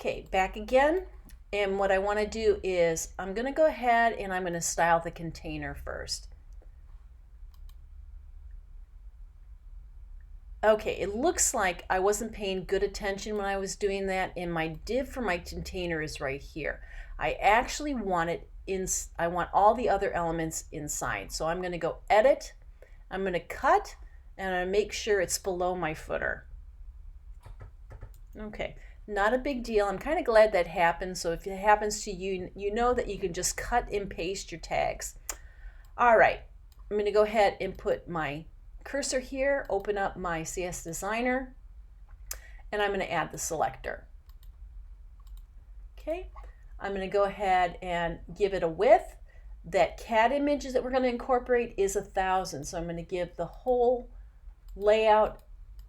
Okay, back again. And what I want to do is I'm going to go ahead and I'm going to style the container first. Okay, it looks like I wasn't paying good attention when I was doing that, and my div for my container is right here. I actually want it in, I want all the other elements inside. So I'm going to go edit, I'm going to cut, and I make sure it's below my footer. Okay, not a big deal. I'm kind of glad that happened. So if it happens to you, you know that you can just cut and paste your tags. All right, I'm going to go ahead and put my cursor here, open up my CS Designer, and I'm going to add the selector. Okay, I'm going to go ahead and give it a width. That cat image that we're going to incorporate is 1,000, so I'm going to give the whole layout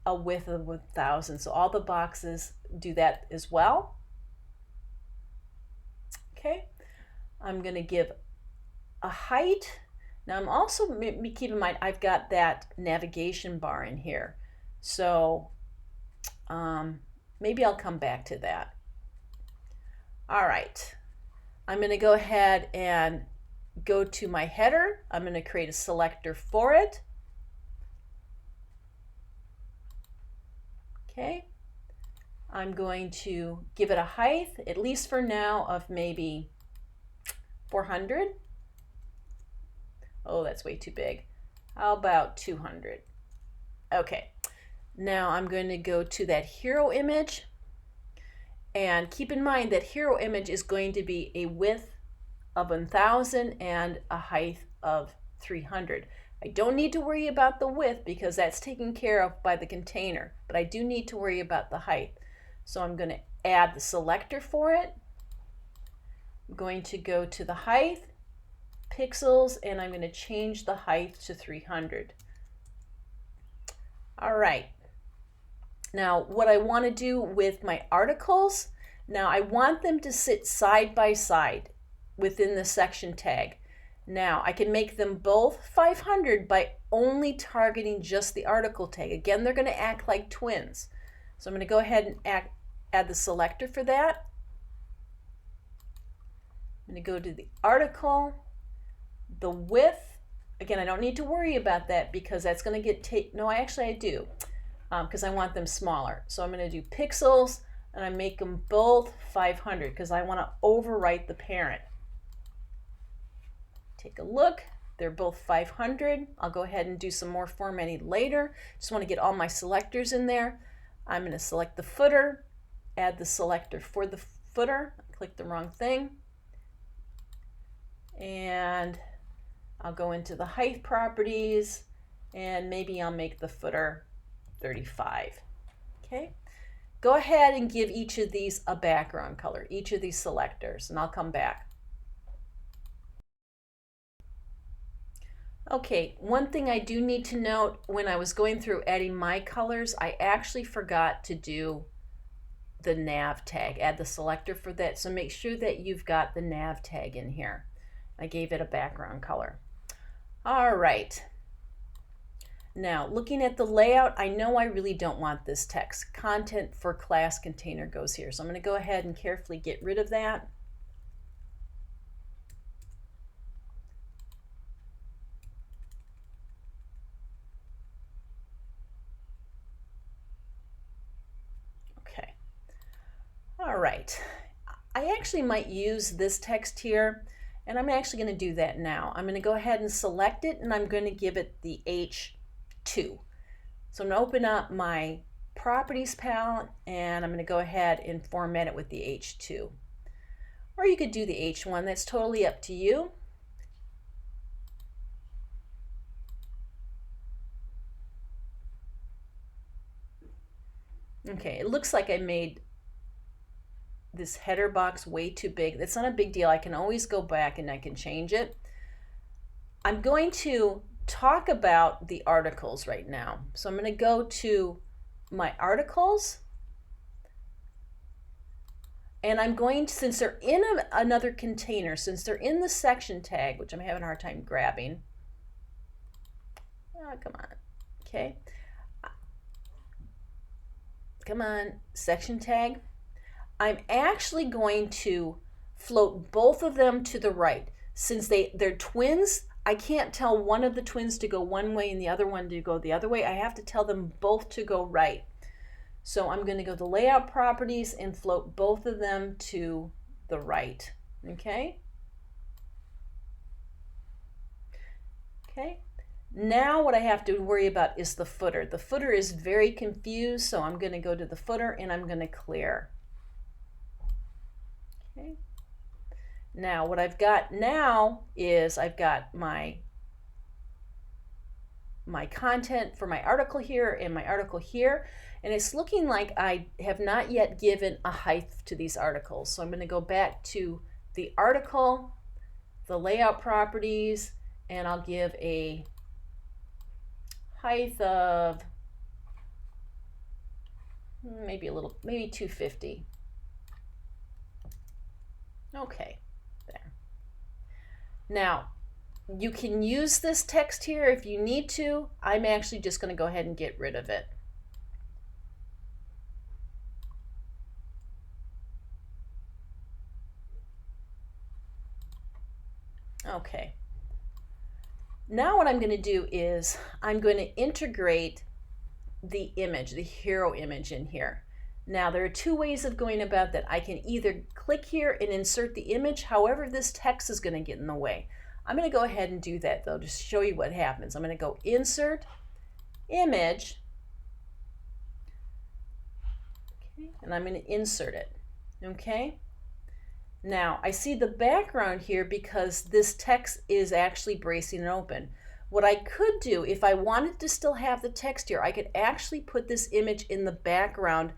a width of 1,000. So all the boxes do that as well. Okay, I'm going to give a height. Now I'm also, keep in mind, I've got that navigation bar in here. So maybe I'll come back to that. All right, I'm going to go ahead and go to my header. I'm going to create a selector for it. Okay, I'm going to give it a height, at least for now, of maybe 400. Oh, that's way too big. How about 200? Okay, now I'm going to go to that hero image, and keep in mind that hero image is going to be a width of 1,000 and a height of 300. I don't need to worry about the width because that's taken care of by the container, but I do need to worry about the height. So I'm going to add the selector for it. I'm going to go to the height, pixels, and I'm going to change the height to 300. All right. Now what I want to do with my articles, now I want them to sit side by side within the section tag. Now I can make them both 500 by only targeting just the article tag. Again, they're going to act like twins. So I'm going to go ahead and add the selector for that. I'm going to go to the article, the width. Again, I don't need to worry about that because that's going to get no, actually I do, because I want them smaller. So I'm going to do pixels, and I make them both 500 because I want to overwrite the parent. Take a look, they're both 500. I'll go ahead and do some more formatting later. Just want to get all my selectors in there. I'm going to select the footer, add the selector for the footer. I clicked the wrong thing. And I'll go into the height properties, and maybe I'll make the footer 35. Okay, go ahead and give each of these a background color, each of these selectors, and I'll come back. Okay, one thing I do need to note, when I was going through adding my colors, I actually forgot to do the nav tag, add the selector for that. So make sure that you've got the nav tag in here. I gave it a background color. All right. Now, looking at the layout, I know I really don't want this text. Content for class container goes here. So I'm going to go ahead and carefully get rid of that. Okay. All right. I actually might use this text here, and I'm actually going to do that now. I'm going to go ahead and select it, and I'm going to give it the H2. So I'm going to open up my properties palette, and I'm going to go ahead and format it with the H2. Or you could do the H1, that's totally up to you. Okay, it looks like I made this header box way too big. That's not a big deal. I can always go back and I can change it. I'm going to talk about the articles right now. So I'm going to go to my articles, and I'm going to, since they're in another container, since they're in the section tag, which I'm having a hard time grabbing. Oh, come on. Okay. Come on, section tag. I'm actually going to float both of them to the right. Since they're twins, I can't tell one of the twins to go one way and the other one to go the other way. I have to tell them both to go right. So I'm going to go to Layout Properties and float both of them to the right. Okay? Okay. Now what I have to worry about is the footer. The footer is very confused, so I'm going to go to the footer and I'm going to clear. Okay. Now what I've got now is I've got my content for my article here and my article here, and it's looking like I have not yet given a height to these articles. So I'm going to go back to the article, the layout properties, and I'll give a height of maybe 250. Okay, there. Now, you can use this text here if you need to. I'm actually just going to go ahead and get rid of it. Okay. Now what I'm going to do is I'm going to integrate the image, the hero image in here. Now there are two ways of going about that. I can either click here and insert the image, however this text is going to get in the way. I'm going to go ahead and do that though, just to show you what happens. I'm going to go Insert, Image, okay, and I'm going to insert it. Okay. Now I see the background here because this text is actually bracing it open. What I could do if I wanted to still have the text here, I could actually put this image in the background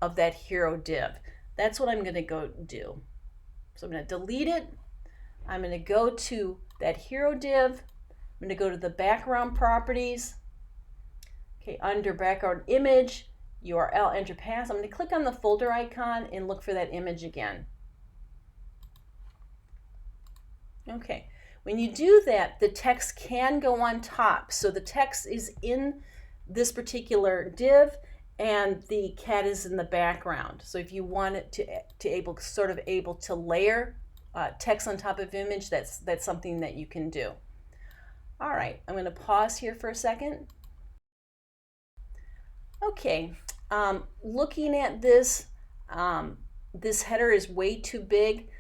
of that hero div. That's what I'm going to go do. So I'm going to delete it. I'm going to go to that hero div. I'm going to go to the background properties. Okay, under background image, URL, enter path. I'm going to click on the folder icon and look for that image again. Okay, when you do that, the text can go on top. So the text is in this particular div and the cat is in the background. So if you want it to able to layer text on top of image, that's something that you can do. All right, I'm going to pause here for a second. Okay, looking at this, this header is way too big.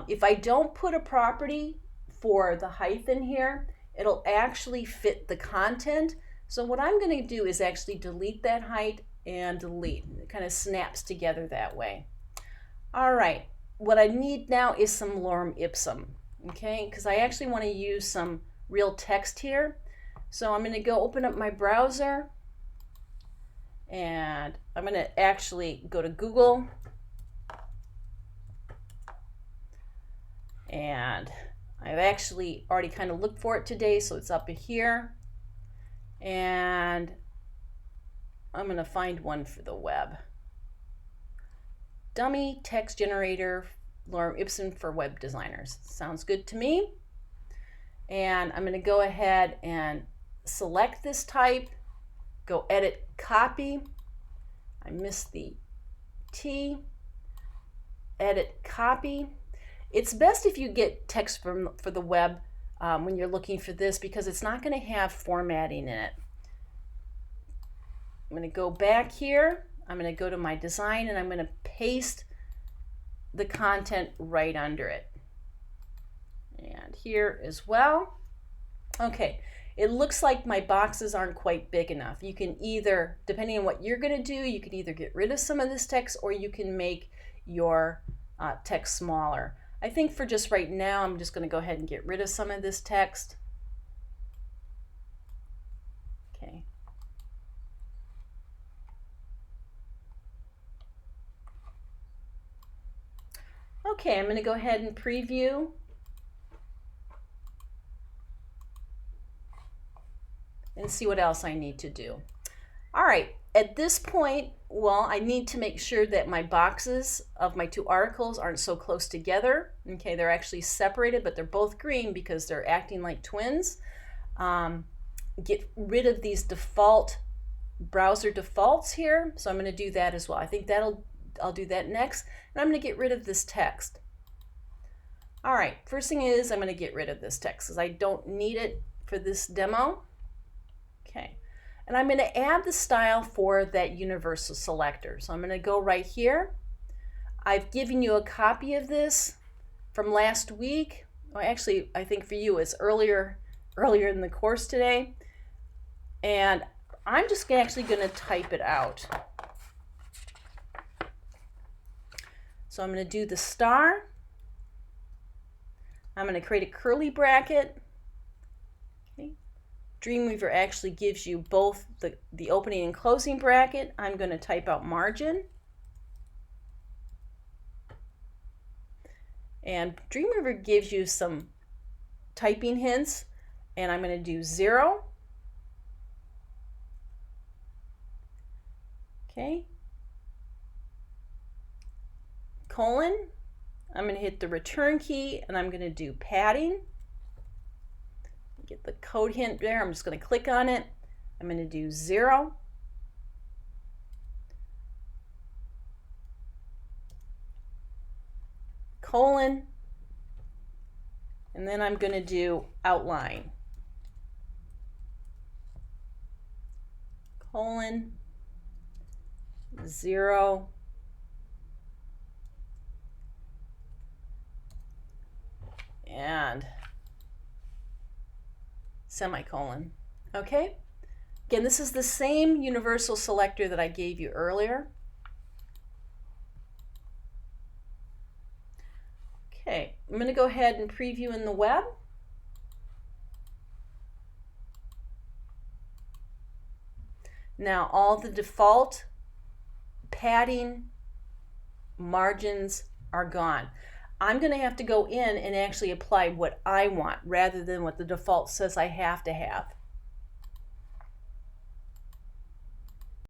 If I don't put a property for the height in here, it'll actually fit the content. So what I'm going to do is actually delete that height and delete. It kind of snaps together that way. All right, what I need now is some Lorem Ipsum, okay? Because I actually want to use some real text here. So I'm going to go open up my browser and I'm going to actually go to Google. And I've actually already kind of looked for it today, so it's up here. And I'm going to find one for the web. Dummy text generator, Lorem Ipsum for web designers. Sounds good to me. And I'm going to go ahead and select this type, go edit copy. I missed the T. Edit copy. It's best if you get text for the web when you're looking for this because it's not going to have formatting in it. I'm going to go back here. I'm going to go to my design and I'm going to paste the content right under it. And here as well. Okay, it looks like my boxes aren't quite big enough. You can either, depending on what you're going to do, you can either get rid of some of this text or you can make your text smaller. I think for just right now, I'm just going to go ahead and get rid of some of this text. Okay. Okay, I'm going to go ahead and preview. And see what else I need to do. All right, at this point, well, I need to make sure that my boxes of my two articles aren't so close together. Okay, they're actually separated, but they're both green because they're acting like twins. Get rid of these default browser defaults here. So I'm going to do that as well. I think that'll I'll do that next. And I'm going to get rid of this text. All right, first thing is I'm going to get rid of this text because I don't need it for this demo. Okay, and I'm going to add the style for that universal selector. So I'm going to go right here. I've given you a copy of this from last week. Well, actually, I think for you it's earlier in the course today. And I'm just actually going to type it out. So I'm going to do the star. I'm going to create a curly bracket. Okay. Dreamweaver actually gives you both the opening and closing bracket. I'm going to type out margin. And Dreamweaver gives you some typing hints. And I'm going to do 0. Okay. Colon. I'm going to hit the return key and I'm going to do padding. Get the code hint there. I'm just going to click on it. I'm going to do 0. Colon. And then I'm going to do outline. Colon. 0. And semicolon. Okay? Again, this is the same universal selector that I gave you earlier. Okay, I'm going to go ahead and preview in the web. Now all the default padding margins are gone. I'm going to have to go in and actually apply what I want rather than what the default says I have to have.